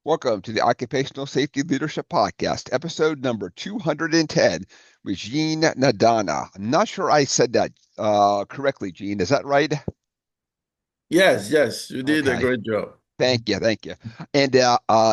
Welcome to the Occupational Safety Leadership Podcast, episode number 210 with Jean Ndana. I'm not sure I said that correctly, Jean. Is that right? Yes, yes, you did a Okay. great job. Thank you, thank you. And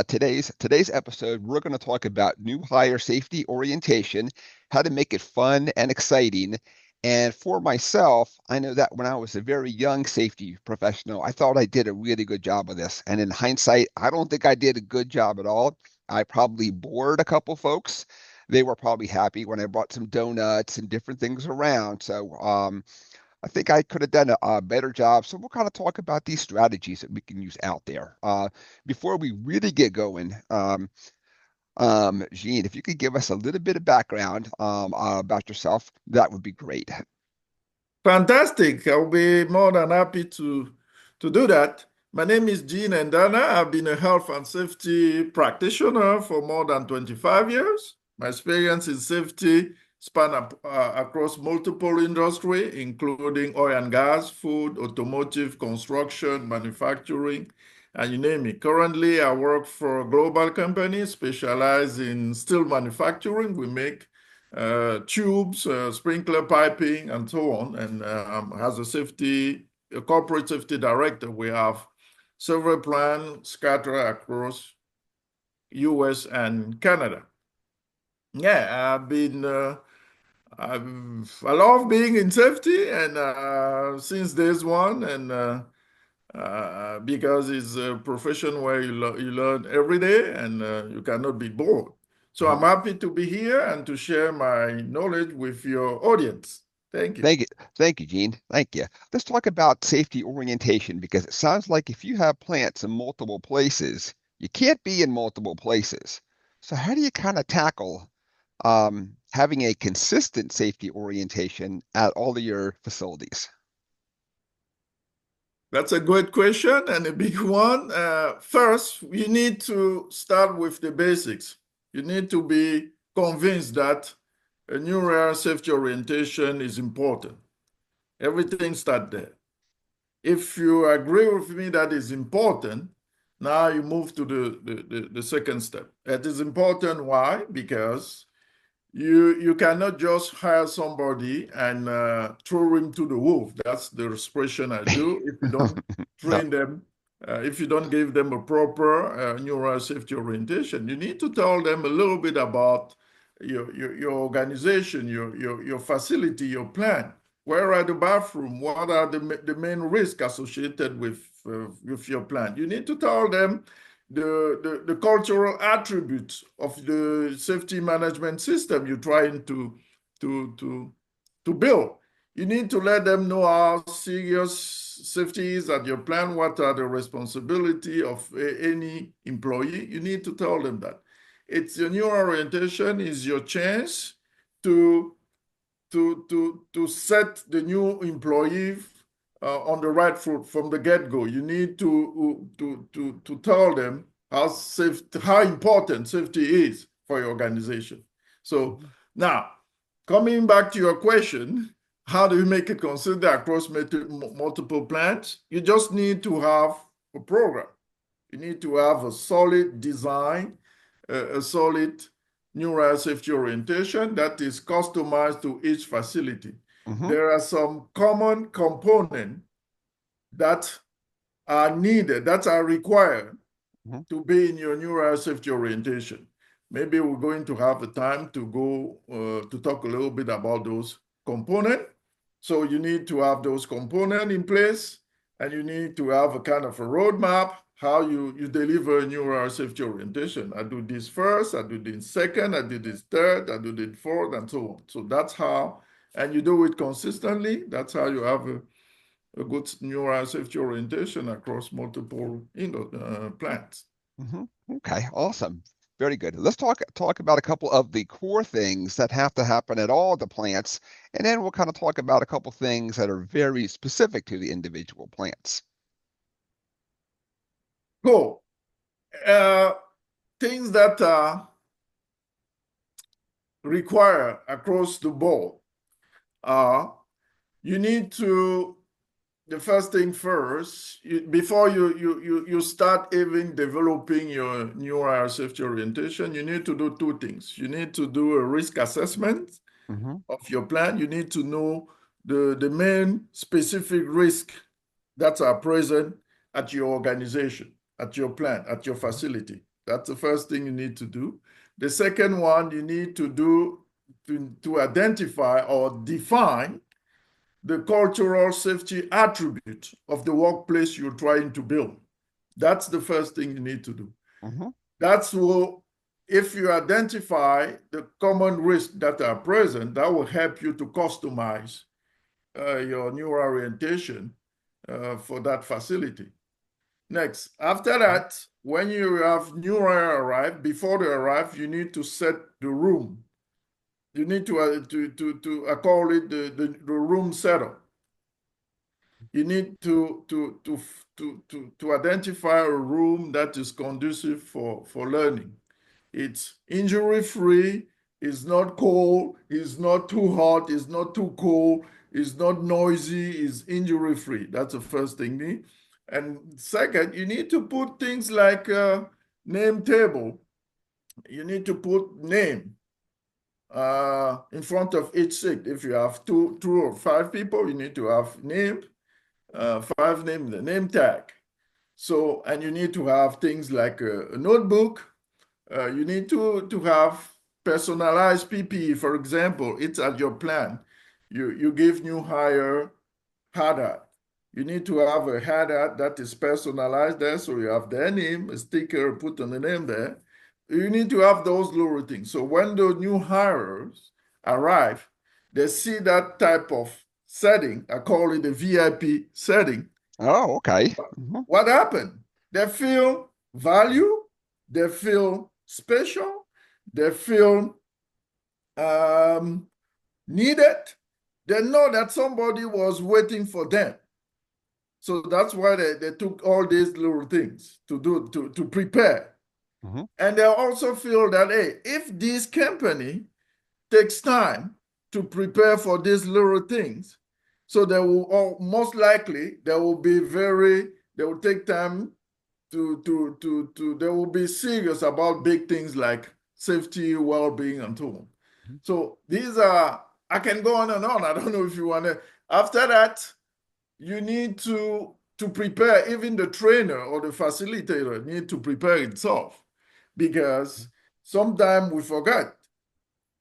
today's episode, we're going to talk about new hire safety orientation, how to make it fun and exciting. And for myself, I know that when I was a very young safety professional, I thought I did a really good job of this. And in hindsight, I don't think I did a good job at all. I probably bored a couple folks. They were probably happy when I brought some donuts and different things around. So I think I could have done a better job. So we'll kind of talk about these strategies that we can use out there. Before we really get going, Jean, if you could give us a little bit of background about yourself, that would be great. Fantastic. I'll be more than happy to do that. My name is Jean Ndana. I've been a health and safety practitioner for more than 25 years. My experience in safety span across multiple industry, including oil and gas, food, automotive, construction, manufacturing, and you name it. Currently, I work for a global company specialized in steel manufacturing. We make tubes, sprinkler piping, and so on. And as a corporate safety director, we have several plants scattered across US and Canada. Yeah, I love being in safety and since days one, and because it's a profession where you learn every day and you cannot be bored. So I'm Mhm. happy to be here and to share my knowledge with your audience. Thank you. Thank you. Thank you, Gene. Thank you. Let's talk about safety orientation because it sounds like if you have plants in multiple places, you can't be in multiple places. So how do you kind of tackle having a consistent safety orientation at all of your facilities? That's a great question and a big one. First, you need to start with the basics. You need to be convinced that a new real safety orientation is important. Everything starts there. If you agree with me that is important, now you move to the second step. It is important. Why? Because you cannot just hire somebody and throw him to the wolf. That's the expression I do. If you don't No. train them, if you don't give them a proper neural safety orientation, you need to tell them a little bit about your organization, your facility, your plan. Where are the bathroom? What are the main risks associated with your plan? You need to tell them the cultural attributes of the safety management system you're trying to, to, to build. You need to let them know how serious safety is at your plan, what are the responsibility of any employee. You need to tell them that. It's your new orientation is your chance to to set the new employee on the right foot from the get-go. You need to tell them how important safety is for your organization. So Mhm. now, coming back to your question, how do you make it considered across multiple plants? You just need to have a program. You need to have a solid design, a solid neural safety orientation that is customized to each facility. Mhm. There are some common components that are needed, that are required Mhm. to be in your neural safety orientation. Maybe we're going to have a time to go to talk a little bit about those components. So you need to have those components in place, and you need to have a kind of a roadmap how you deliver neural safety orientation. I do this first, I do this second, I do this third, I do this fourth, and so on. So that's how, and you do it consistently. That's how you have a good neural safety orientation across multiple plants. Mhm. Okay, awesome. Very good. Let's talk about a couple of the core things that have to happen at all the plants, and then we'll kind of talk about a couple things that are very specific to the individual plants. Cool. Uh, Things that are required across the board are you need to the first thing first, before you start even developing your neural safety orientation, you need to do two things. You need to do a risk assessment Hmm. of your plan. You need to know the main specific risk that are present at your organization, at your plant, at your facility. That's the first thing you need to do. The second one you need to do to identify or define the cultural safety attribute of the workplace you're trying to build. That's the first thing you need to do. Hmm. That's what, if you identify the common risks that are present, that will help you to customize your new orientation for that facility. Next, after that, when you have new arrive, before they arrive, you need to set the room. You need to I call it the room setup. You need to identify a room that is conducive for learning. It's injury free, it's not cold, it's not too hot, it's not too cold, it's not noisy, it's injury free. That's the first thing. And second, you need to put things like name table. You need to put name in front of each seat. If you have two or five people, you need to have name, five name, the name tag. So, and you need to have things like a notebook. You need to have personalized PPE. For example, it's at your plan. You give new hire hard hat. You need to have a hard hat that is personalized there, so you have their name, a sticker put on the name there. You need to have those little things. So when the new hires arrive, they see that type of setting. I call it a VIP setting. Oh, okay. Hmm. What happened? They feel value, they feel special, they feel um, needed. They know that somebody was waiting for them. So that's why they took all these little things to do to prepare. Hmm. And they also feel that, hey, if this company takes time to prepare for these little things, so they will all, most likely they will be very, they will take time they will be serious about big things like safety, well-being, and so on. So these are, I can go on and on. I don't know if you want to. After that, you need to prepare. Even the trainer or the facilitator need to prepare itself, because sometimes we forget.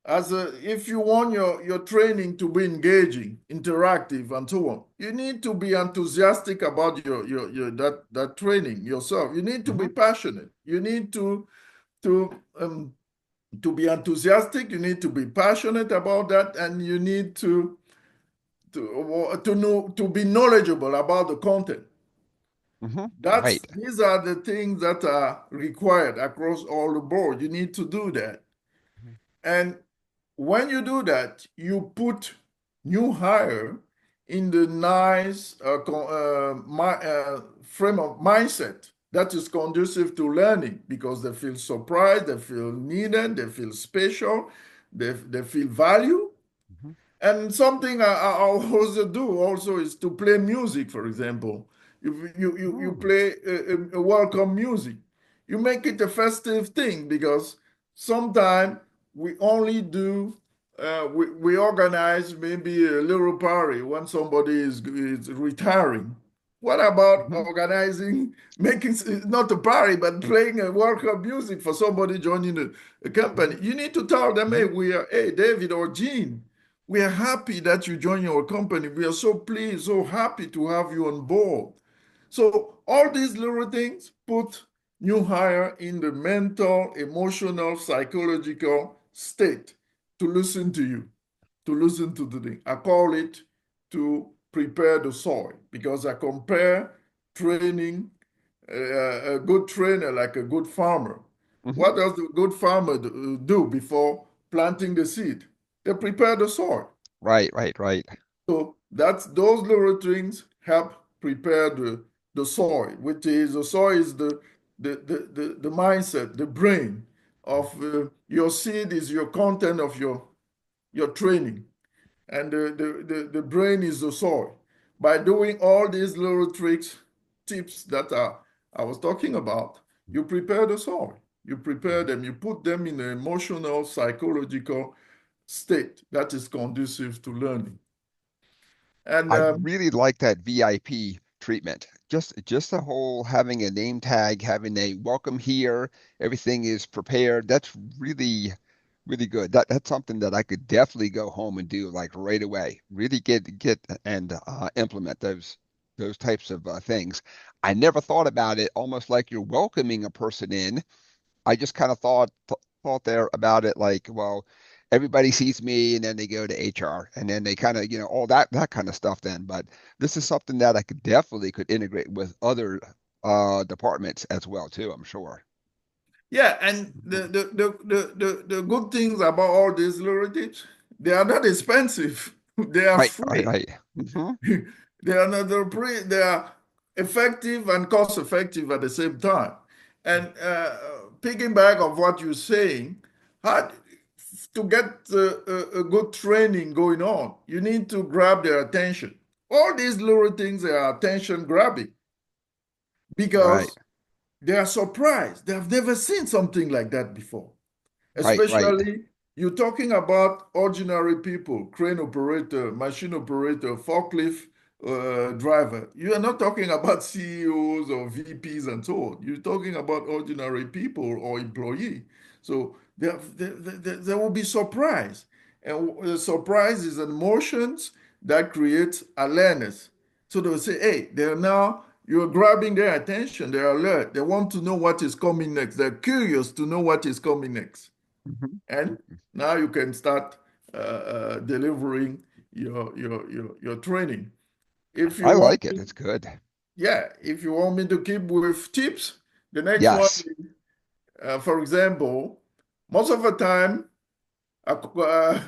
If you want your training to be engaging, interactive, and so on, you need to be enthusiastic about your that training yourself. You need to Hmm. be passionate. You need to um, to be enthusiastic. You need to be passionate about that, and you need to know, to be knowledgeable about the content. Hmm. That's Right. These are the things that are required across all the board. You need to do that. And when you do that, you put new hire in the nice frame of mindset that is conducive to learning, because they feel surprised, they feel needed, they feel special, they feel value. Hmm. And something I also do also is to play music, for example. You Hmm. play a welcome music. You make it a festive thing, because sometimes we only do, we organize maybe a little party when somebody is retiring. What about Hmm. organizing, making not a party, but playing a welcome music for somebody joining a company? You need to tell them, hey, Hmm. hey, David or Jean, we are happy that you join our company. We are so pleased, so happy to have you on board. So all these little things put new hire in the mental, emotional, psychological state to listen to you, to listen to the thing. I call it to prepare the soil, because I compare training, a good trainer like a good farmer. Hmm. What does the good farmer do before planting the seed? They prepare the soil. Right, right, right. So that's those little things help prepare the soil, which is the soil is the mindset, the brain of your seed is your content of your training, and the brain is the soil. by doing all these little tricks, tips that I was talking about, you prepare the soil. You prepare them, you put them in an emotional, psychological state that is conducive to learning. And I really like that VIP treatment. Just the whole having a name tag, having a welcome here, everything is prepared. That's really good. That's something that I could definitely go home and do like right away. Really get and implement those types of things. I never thought about it almost like you're welcoming a person in. I just kind of thought there about it like, well, everybody sees me and then they go to HR and then they kind of, all that kind of stuff then. But this is something that I could integrate with other departments as well too, I'm sure. yeah, and Mhm. the good things about all these little tips, they are not expensive. They are Right, right, free. right. Hmm. They are effective and cost effective at the same time. And piggyback of what you're saying, how, to get a good training going on, you need to grab their attention. All these little things are attention grabbing Right, because they are surprised. They have never seen something like that before. right. Especially you're talking about ordinary people, crane operator, machine operator, forklift driver. You are not talking about CEOs or VPs and so on. You're talking about ordinary people or employee. So there will be surprise. And the surprise is emotions that creates awareness. So they'll say, hey, they're now, you're grabbing their attention. They're alert. They want to know what is coming next. They're curious to know what is coming next. Hmm. And now you can start delivering your training. If you I want like it. me, It's good. yeah, if you want me to keep with tips, the next one, Yes. for example, most of the time, the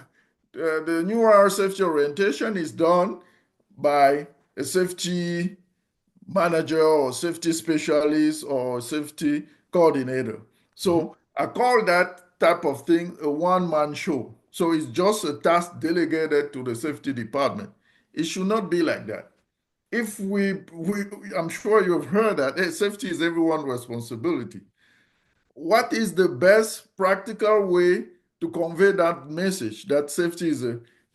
neural safety orientation is done by a safety manager or safety specialist or safety coordinator. Hmm. So I call that type of thing a one-man show. So it's just a task delegated to the safety department. It should not be like that. If we I'm sure you've heard that hey, safety is everyone's responsibility. What is the best practical way to convey that message that safety is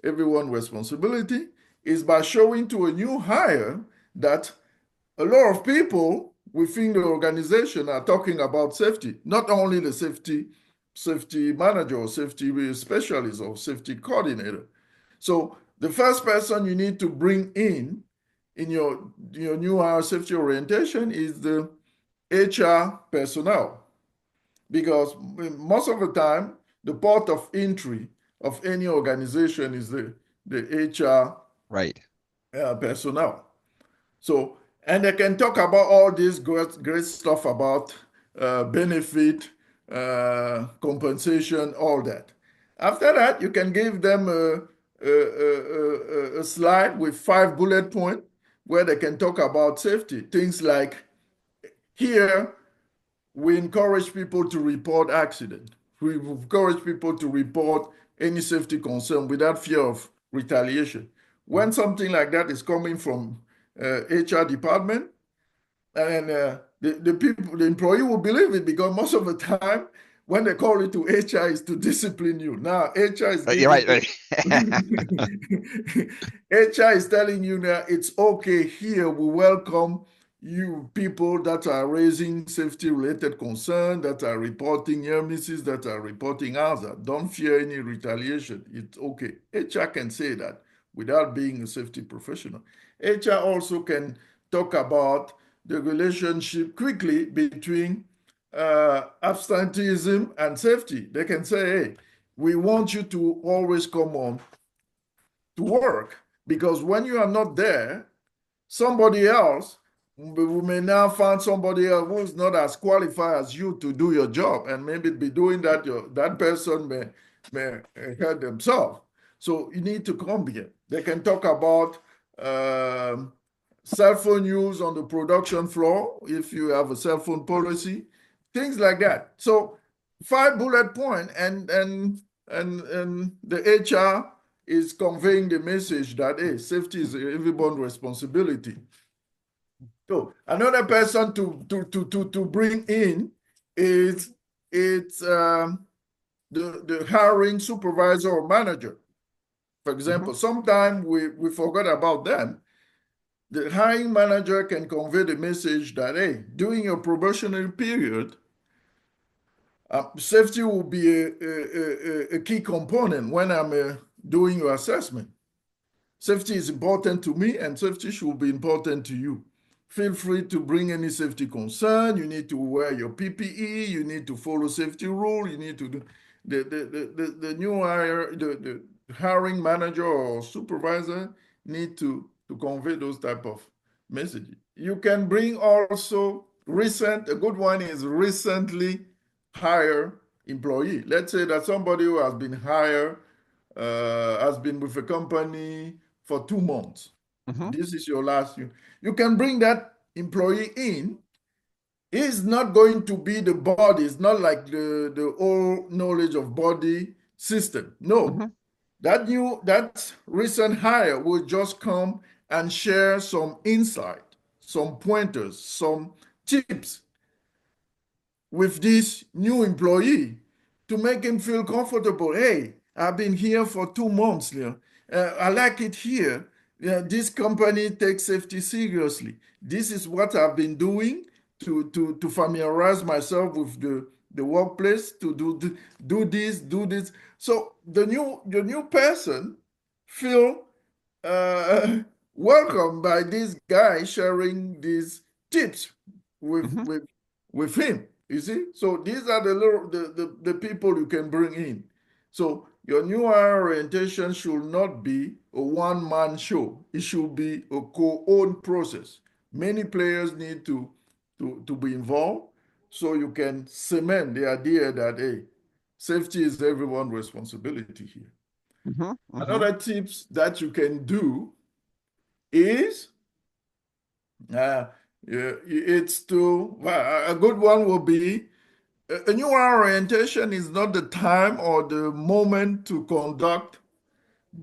everyone's responsibility is by showing to a new hire that a lot of people within the organization are talking about safety, not only the safety manager or safety specialist or safety coordinator. So the first person you need to bring in your new hire safety orientation is the HR personnel because most of the time the port of entry of any organization is the HR Right. personnel. So, and they can talk about all this great stuff about benefit, compensation, all that. After that, you can give them a slide with 5 bullet points where they can talk about safety. Things like here, we encourage people to report accident. We encourage people to report any safety concern without fear of retaliation. When Mhm. something like that is coming from HR department, and the people, the employee will believe it because most of the time when they call it to HR is to discipline you. Now HR is Yeah, giving right, you right. HR is telling you that it's okay here. We welcome you people that are raising safety related concern, that are reporting near misses, that are reporting hazard. Don't fear any retaliation. It's okay. HR can say that without being a safety professional. HR also can talk about the relationship quickly between absenteeism and safety. They can say, hey, we want you to always come on to work because when you are not there, somebody else, we may now find somebody else who's not as qualified as you to do your job, and maybe be doing that. That person may hurt themselves. So you need to come here. They can talk about um, cell phone use on the production floor if you have a cell phone policy, things like that. So 5 bullet point, and the HR is conveying the message that, hey, safety is everyone's responsibility. So another person to bring in is it's the hiring supervisor or manager. For Hmm. example, sometimes we forgot about them. The hiring manager can convey the message that, hey, during your probationary period, safety will be a key component when I'm doing your assessment. Safety is important to me, and safety should be important to you. Feel free to bring any safety concern. You need to wear your PPE. You need to follow safety rule. You need to do the new hire, the hiring manager or supervisor need to convey those type of messages. You can bring also a good one is recently hired employee. Let's say that somebody who has been hired has been with a company for 2 months. Hmm. This is your last year. You can bring that employee in. He's not going to be the body. It's not like the old knowledge of body system. No, Hmm. that recent hire will just come and share some insight, some pointers, some tips with this new employee to make him feel comfortable. Hey, I've been here for 2 months now. I like it here. Yeah, this company takes safety seriously. This is what I've been doing to familiarize myself with the workplace, to do this, do this. So the new person feel uh, welcomed by this guy sharing these tips with Hmm. with with him. You see, so these are the people you can bring in. So your new hire orientation should not be a one-man show. It should be a co-owned process. Many players need to be involved so you can cement the idea that, hey, safety is everyone's responsibility here. Hmm. Hmm. Another tips that you can do is uh, it's to a good one will be a new orientation is not the time or the moment to conduct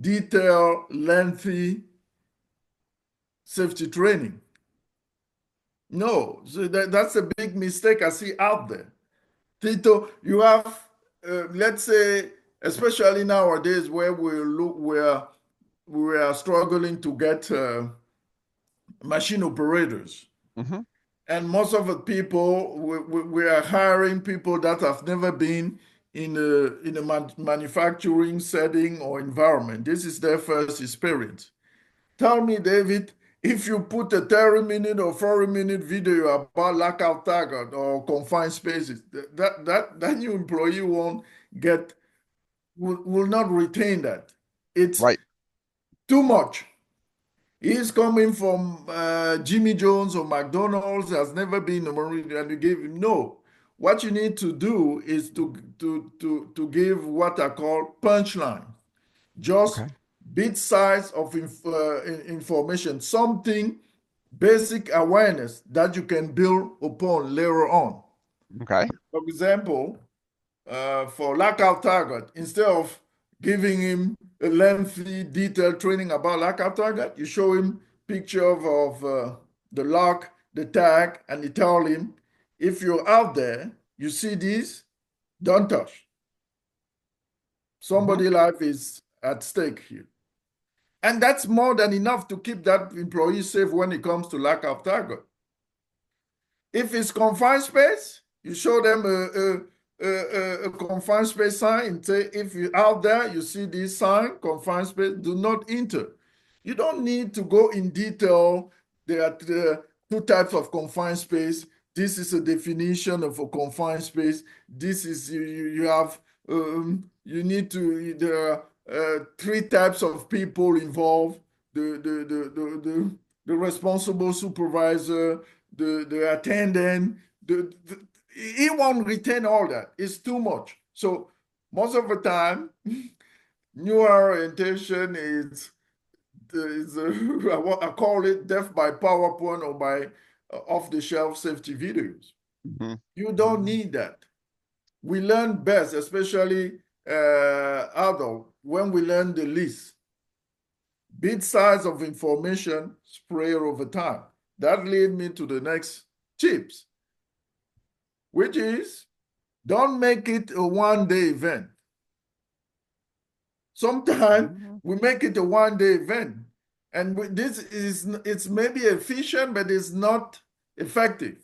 detailed, lengthy safety training. No, so that's a big mistake I see out there. Tito, you have, let's say, especially nowadays where we are struggling to get machine operators. Hmm. And most of the people, we are hiring people that have never been in a manufacturing setting or environment. This is their first experience. Tell me, David, if you put a 30-minute or 40-minute video about lockout target or confined spaces, that new employee won't get, will not retain that. It's Right. too much. He's coming from Jimmy Jones or McDonald's, has never been a Marine, and you give him no. What you need to do is to give what I call punchline, just Okay. bit size of information, something basic awareness that you can build upon later on. Okay. For example, for lockout target, instead of giving him a lengthy, detailed training about lockout target, you show him picture of the lock, the tag, and you tell him, if you're out there, you see this, don't touch. Hmm. Somebody's life is at stake here. And that's more than enough to keep that employee safe when it comes to lockout target. If it's confined space, you show them a confined space sign and say, if you're out there, you see this sign, confined space, do not enter. You don't need to go in detail. There are two types of confined space. This is a definition of a confined space. This is, you have, you need to, there are three types of people involved. The responsible supervisor, the attendant, he won't retain all that. It's too much. So most of the time, new orientation I call it death by PowerPoint or by off-the-shelf safety videos. Hmm. You don't need that. We learn best, especially adult. when we learn the list, bit size of information spread over time. That lead me to the next tips, which is don't make it a one-day event. Sometimes Mhm. we make it a one-day event, and this is it's maybe efficient, but it's not effective.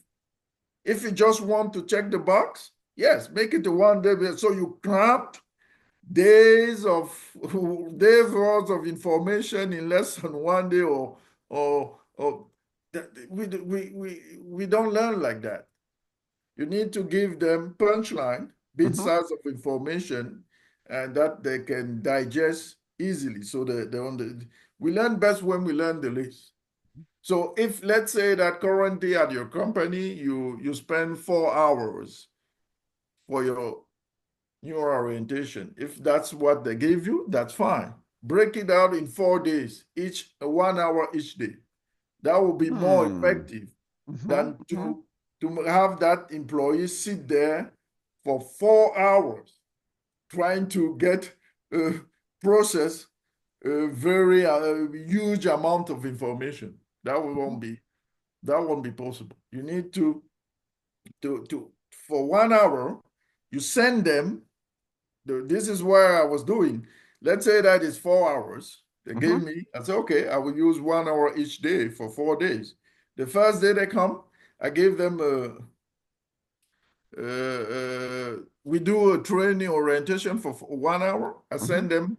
If you just want to check the box, yes, make it a one-day event. So you cramped days of days worth of information in less than one day, or we don't learn like that. You need to give them punchline, bit Mhm. size of information, and that they can digest easily. So we learn best when we learn the list. So if let's say that currently at your company you spend 4 hours for your new orientation, if that's what they give you, that's fine. Break it out in 4 days, each 1 hour each day. That will be more Hmm. effective Mhm. than Mhm. to have that employee sit there for 4 hours trying to get process a very huge amount of information. Mhm. That won't be possible. You need to for 1 hour, you send them. This is what I was doing. Let's say that is 4 hours. They gave Mhm. me. I said, okay, I will use 1 hour each day for 4 days. The first day they come, I gave them we do a training orientation for 1 hour. I Mhm. send them,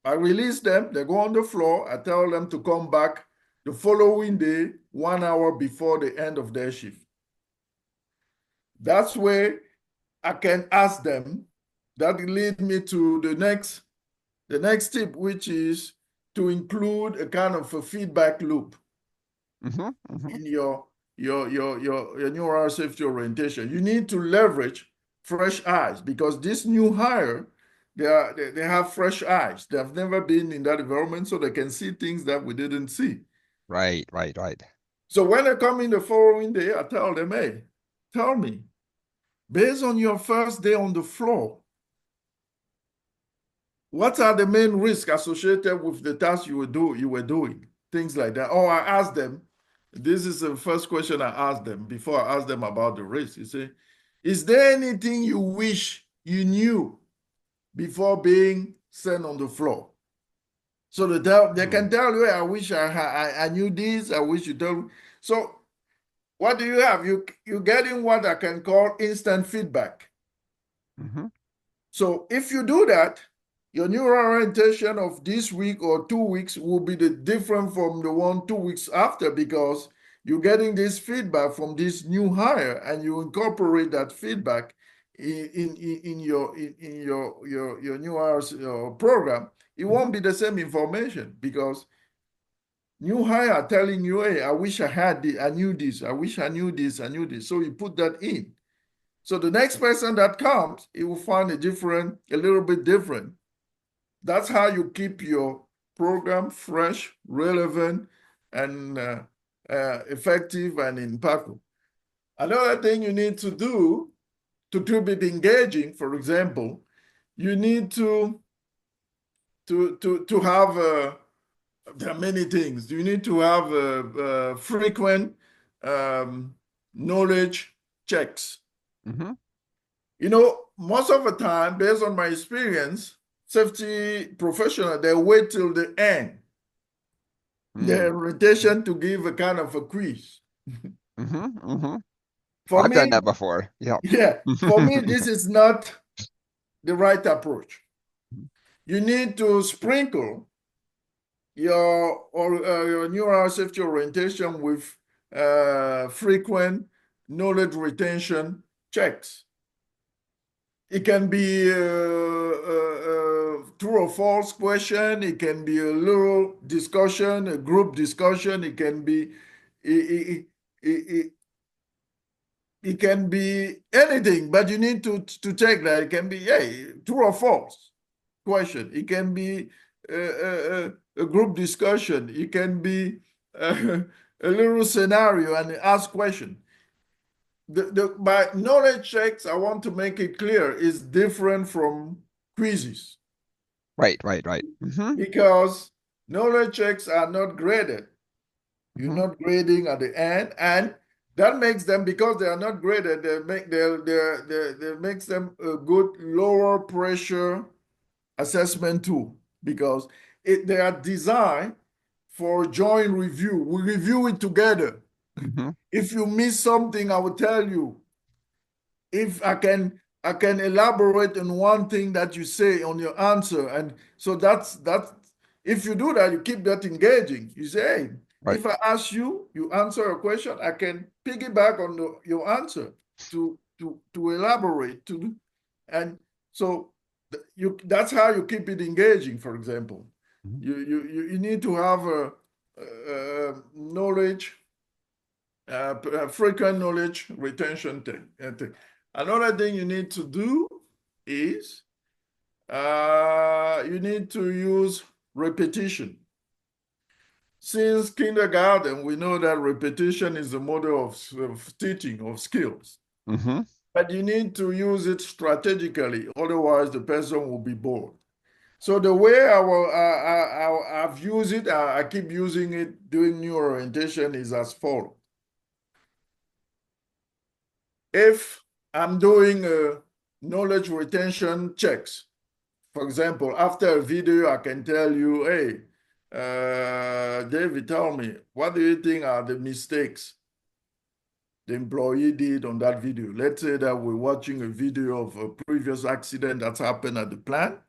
I release them, they go on the floor. I tell them to come back the following day, 1 hour before the end of their shift. That's where I can ask them. That lead me to the next tip, which is to include a kind of a feedback loop Mhm. Mhm. in your neural safety orientation. You need to leverage fresh eyes because this new hire, they have fresh eyes. They have never been in that environment, so they can see things that we didn't see. Right, right, right. So when they come in the following day, I tell them, hey, tell me, based on your first day on the floor, what are the main risks associated with the task you were doing? Things like that. Or I ask them, this is the first question I ask them before I ask them about the risk. You say, is there anything you wish you knew before being sent on the floor? So they Hmm. can tell you, hey, I wish I knew this, I wish you told me. So what do you have? You're getting what I can call instant feedback. Mhm. So if you do that, your neural orientation of this week or 2 weeks will be the different from the one 2 weeks after because you're getting this feedback from this new hire and you incorporate that feedback in your neural program. It won't Mhm. be the same information because new hire are telling you, hey, I wish I had this, I knew this, I wish I knew this, I knew this. So you put that in. So the next person that comes, it will find a little bit different. That's how you keep your program fresh, relevant, and effective and impactful. Another thing you need to do to keep it engaging, for example, you need to have there are many things. You need to have frequent um, knowledge checks. Mhm. You know, most of the time, based on my experience, safety professional, they wait till the end, Mm. their rotation to give a kind of a quiz. Mhm. Mhm. For I've done me, that before. Yeah. yeah, for me, this is not the right approach. You need to sprinkle your neural safety orientation with frequent knowledge retention checks. It can be a true or false question. It can be a little discussion, a group discussion. It can be it, it, it can be anything, but you need to check that. It can be true or false question. It can be a group discussion. It can be a little scenario and ask question. By knowledge checks, I want to make it clear, is different from quizzes. Right. because knowledge checks are not graded. You're Hmm. not grading at the end, and that makes them, because they are not graded, they makes them a good lower pressure assessment tool because they are designed for joint review. We review it together. Hmm. If you miss something, I will tell you. If I can elaborate on one thing that you say on your answer. And so that's if you do that, you keep that engaging. You say, hey, Right. if I ask you, you answer a question, I can piggyback on your answer to elaborate to, and so you that's how you keep it engaging. For example, Mhm. you need to have a knowledge frequent knowledge retention thing. Another thing you need to do is you need to use repetition. Since kindergarten, we know that repetition is the mother of teaching of skills. Hmm. But you need to use it strategically, otherwise the person will be bored. So the way I've used it, I keep using it during new orientation is as follows. If I'm doing knowledge retention checks, for example, after a video, I can tell you, hey, David, tell me, what do you think are the mistakes the employee did on that video? Let's say that we're watching a video of a previous accident that's happened at the plant.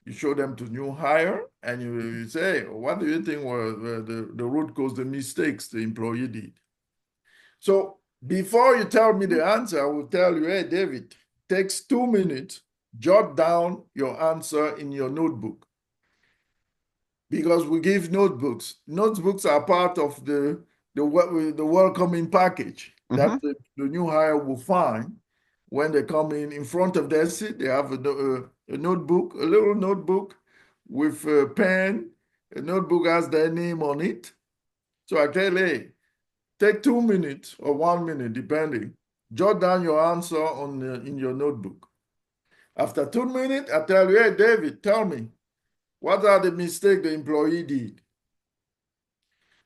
You show them to new hire and you say, what do you think were the root cause, the mistakes the employee did? So before you tell me the answer, I will tell you, hey, David, takes 2 minutes, jot down your answer in your notebook because we give notebooks. Notebooks are part of the welcoming package Hmm. that the new hire will find when they come in front of their seat. They have a notebook, a little notebook with a pen. A notebook has their name on it. So I tell, hey, take 2 minutes or 1 minute, depending. Jot down your answer in your notebook. After 2 minutes, I tell you, hey, David, tell me, what are the mistakes the employee did?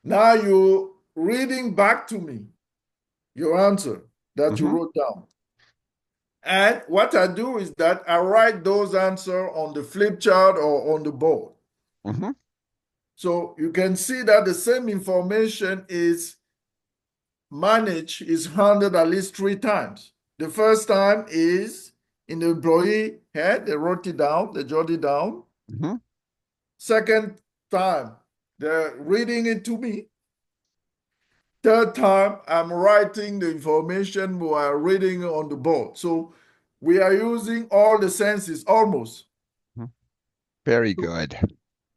Now you're reading back to me your answer that you Hmm. wrote down. And what I do is that I write those answers on the flip chart or on the board. Hmm. So you can see that the same information is handled at least 3 times. The first time is in the employee head, they wrote it down, they jotted it down. Hmm. Second time, they're reading it to me. Third time, I'm writing the information while reading on the board. So we are using all the senses almost. Very So good.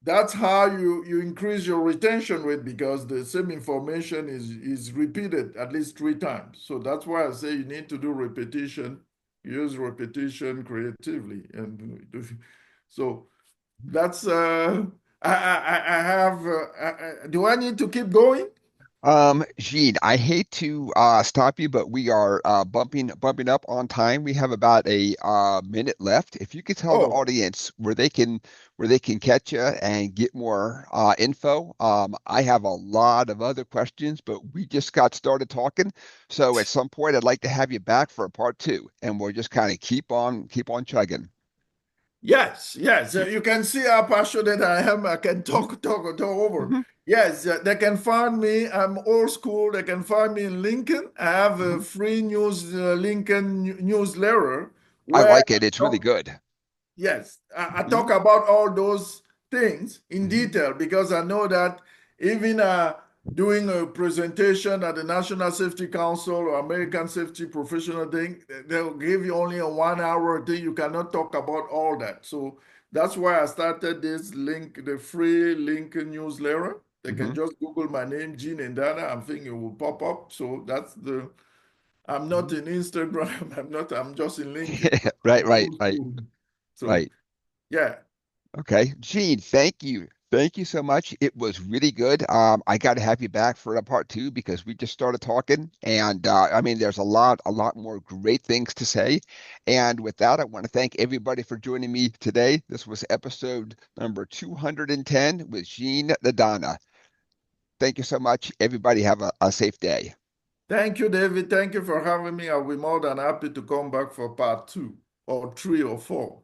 that's how you increase your retention rate because the same information is repeated at least 3 times. So that's why I say you need to do repetition, use repetition creatively. And so that's I have do I need to keep going? Gene, I hate to stop you, but we are bumping up on time. We have about a minute left. If you could tell the Oh, audience where they can catch you and get more info. I have a lot of other questions, but we just got started talking. So at some point, I'd like to have you back for a part two, and we'll just kind of keep on chugging. yes, yes. You can see how passionate I am. I can talk over. Hmm. Yes, they can find me. I'm old school. They can find me in Lincoln. I have a Hmm. free news Lincoln newsletter I where like I it. It's really talk. good. Yes, I Hmm. talk about all those things in Hmm. detail because I know that even doing a presentation at the National Safety Council or American Safety Professional thing, they'll give you only a 1 hour thing. You cannot talk about all that. So that's why I started this link, the free link newsletter. They can Hmm. just Google my name, Jean Ndana. I'm thinking it will pop up. So that's the. I'm not in Instagram. I'm not. I'm just in LinkedIn. Right, I'm right, old right, school. So right. yeah. Okay. Gene, thank you. Thank you so much. It was really good. I got to have you back for a part two because we just started talking, and I mean, there's a lot more great things to say. And with that, I want to thank everybody for joining me today. This was episode number 210 with Jean Ndana. Thank you so much. Everybody have a safe day. Thank you, David. Thank you for having me. I'll be more than happy to come back for part two or three or four.